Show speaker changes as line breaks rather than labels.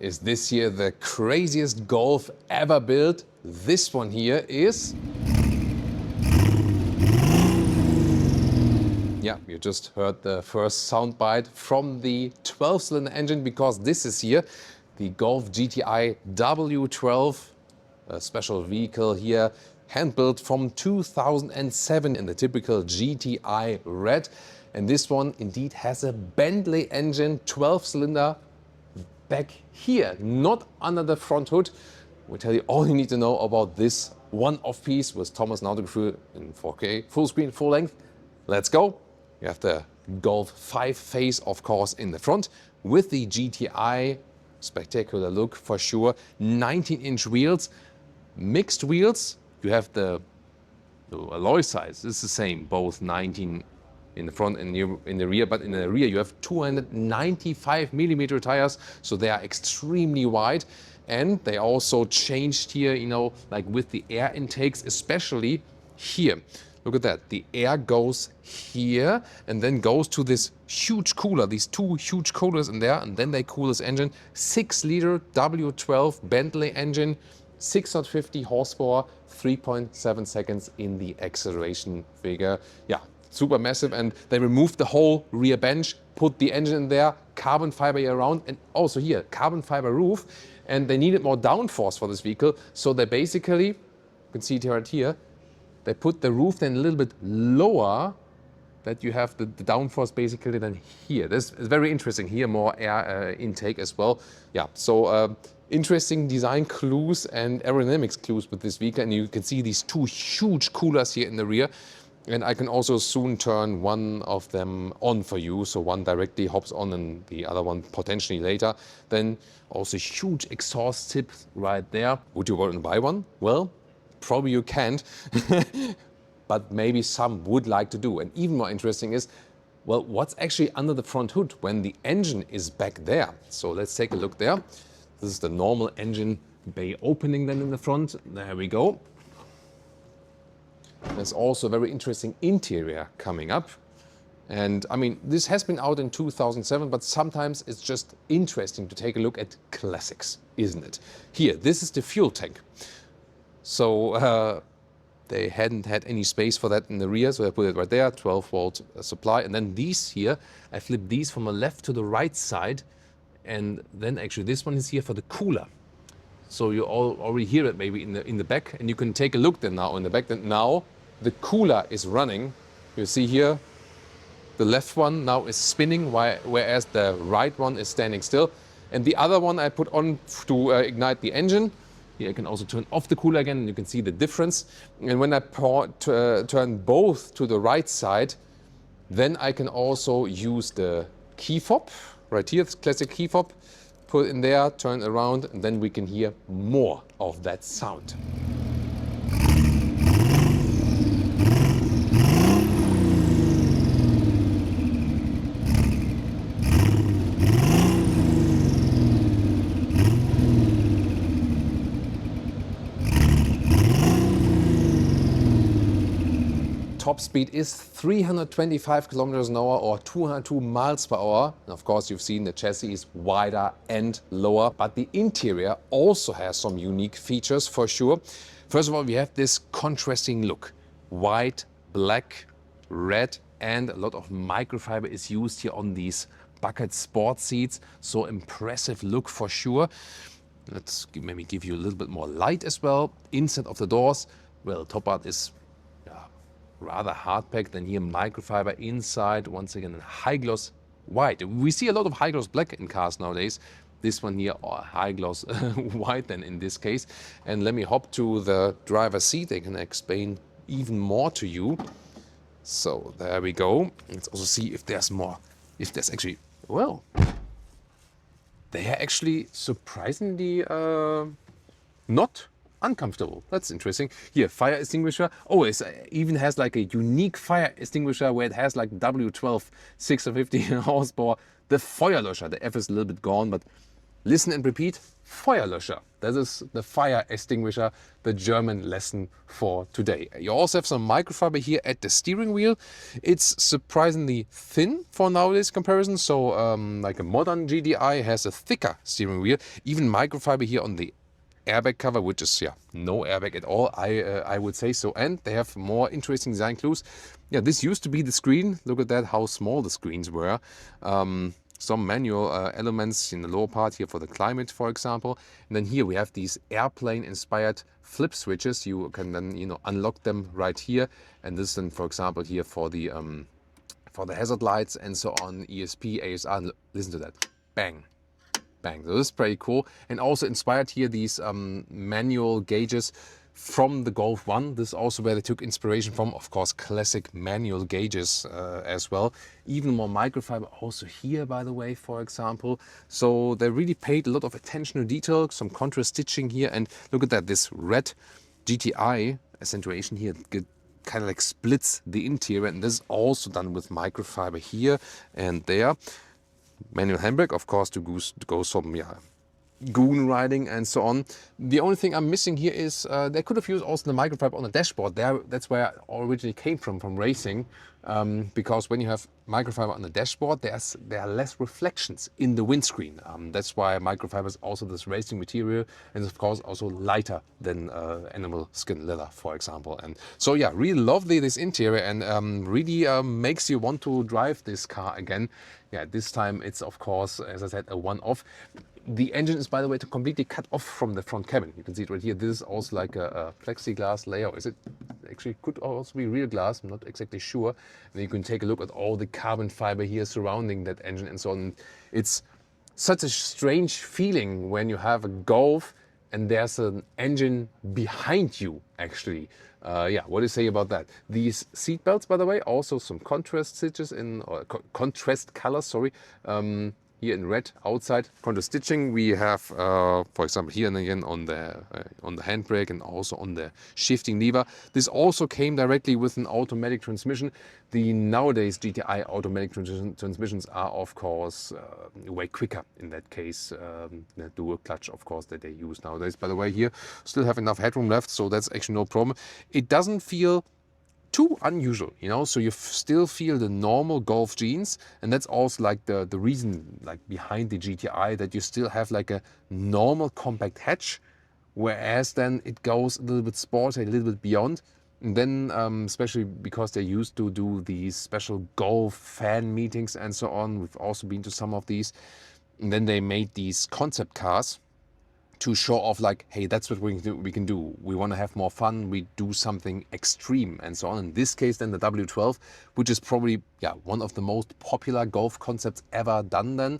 Is this here the craziest Golf ever built? This one here is... Yeah, you just heard the first soundbite from the 12-cylinder engine, because this is here the Golf GTI W12, a special vehicle here, hand-built from 2007 in the typical GTI red. And this one indeed has a Bentley engine, 12-cylinder, back here, not under the front hood. We'll tell you all you need to know about this one-off piece with Thomas now to go through in 4K, full screen, full length. Let's go. You have the Golf 5 face, of course, in the front with the GTI, spectacular look for sure. 19-inch wheels, mixed wheels. You have the alloy size, it's the same, both 19 in the front and in the rear, but in the rear you have 295 millimeter tires, so they are extremely wide. And they also changed here, you know, like with the air intakes, especially here. Look at that, the air goes here and then goes to this huge cooler, these two huge coolers in there, and then they cool this engine. 6-liter W12 Bentley engine, 650 horsepower, 3.7 seconds in the acceleration figure. Yeah, super massive. And they removed the whole rear bench, put the engine in there, carbon fiber around, and also here, carbon fiber roof. And they needed more downforce for this vehicle, so they basically, you can see it right here, they put the roof then a little bit lower, that you have the downforce basically then here. This is very interesting. Here more air intake as well. Yeah, so interesting design clues and aerodynamics clues with this vehicle. And you can see these two huge coolers here in the rear. And I can also soon turn one of them on for you. So one directly hops on and the other one potentially later. Then also huge exhaust tip right there. Would you want to buy one? Well, probably you can't, but maybe some would like to do. And even more interesting is, well, what's actually under the front hood when the engine is back there? So let's take a look there. This is the normal engine bay opening then in the front. There we go. There's also a very interesting interior coming up. And I mean, this has been out in 2007, but sometimes it's just interesting to take a look at classics, isn't it? Here, this is the fuel tank. So they hadn't had any space for that in the rear, so I put it right there, 12-volt supply. And then these here, I flip these from the left to the right side. And then actually this one is here for the cooler. So you all already hear it maybe in the back. And you can take a look then now in the back. Then now the cooler is running. You see here, the left one now is spinning, whereas the right one is standing still. And the other one I put on to ignite the engine. Here I can also turn off the cooler again, and you can see the difference. And when I turn both to the right side, then I can also use the key fob right here, this classic key fob. Put it in there, turn around, and then we can hear more of that sound. Top speed is 325 kilometers an hour or 202 miles per hour. And of course, you've seen the chassis is wider and lower, but the interior also has some unique features for sure. First of all, we have this contrasting look. White, black, red, and a lot of microfiber is used here on these bucket sport seats. So impressive look for sure. Let's maybe give you a little bit more light as well. Inside of the doors, well, top part is rather hard packed, and here microfiber inside, once again high gloss white. We see a lot of high gloss black in cars nowadays. This one here, high gloss white then in this case. And let me hop to the driver's seat. I can explain even more to you. So there we go. Let's also see if there's more, if there's actually, well, they are actually surprisingly not uncomfortable. That's interesting. Here, fire extinguisher. Oh, it even has like a unique fire extinguisher where it has like W12 650 horsepower. The Feuerlöscher, the F is a little bit gone, but listen and repeat, Feuerlöscher. That is the fire extinguisher, the German lesson for today. You also have some microfiber here at the steering wheel. It's surprisingly thin for nowadays comparison. So like a modern GDI has a thicker steering wheel. Even microfiber here on the airbag cover, which is no airbag at all, I would say so. And they have more interesting design clues. Yeah, this used to be the screen. Look at that, how small the screens were. Some manual elements in the lower part here for the climate, for example. And then here we have these airplane-inspired flip switches. You can then unlock them right here. And this then, for example, here for the hazard lights and so on, ESP, ASR. Listen to that, bang. Bang. So this is pretty cool. And also inspired here these manual gauges from the Golf 1. This is also where they took inspiration from, of course, classic manual gauges as well. Even more microfiber also here, by the way, for example. So they really paid a lot of attention to detail, some contrast stitching here. And look at that, this red GTI accentuation here kind of like splits the interior. And this is also done with microfiber here and there. Manual handbrake, of course, to go some goon riding and so on. The only thing I'm missing here is they could have used also the microfiber on the dashboard. That's where I originally came from racing, because when you have microfiber on the dashboard, there are less reflections in the windscreen. That's why microfiber is also this racing material, and of course also lighter than animal skin leather, for example. And so yeah, really lovely this interior, and really makes you want to drive this car again. Yeah, this time it's of course, as I said, a one-off. The engine is, by the way, completely cut off from the front cabin. You can see it right here. This is also like a plexiglass layer. Is it actually could also be real glass? I'm not exactly sure. And you can take a look at all the carbon fiber here surrounding that engine and so on. It's such a strange feeling when you have a Golf and there's an engine behind you, actually. Yeah, what do you say about that? These seat belts, by the way, also some contrast stitches contrast colors, sorry. Here in red outside, contrast stitching. We have, for example, here and again on the handbrake and also on the shifting lever. This also came directly with an automatic transmission. The nowadays GTI automatic transmissions are, of course, way quicker in that case. The dual clutch, of course, that they use nowadays. By the way, here still have enough headroom left, so that's actually no problem. It doesn't feel too unusual, so you still feel the normal Golf genes, and that's also like the reason like behind the GTI, that you still have like a normal compact hatch, whereas then it goes a little bit sporty, a little bit beyond. And then especially because they used to do these special Golf fan meetings and so on, we've also been to some of these, and then they made these concept cars to show off like, hey, that's what we can do. We want to have more fun. We do something extreme and so on. In this case, then the W12, which is probably one of the most popular Golf concepts ever done then.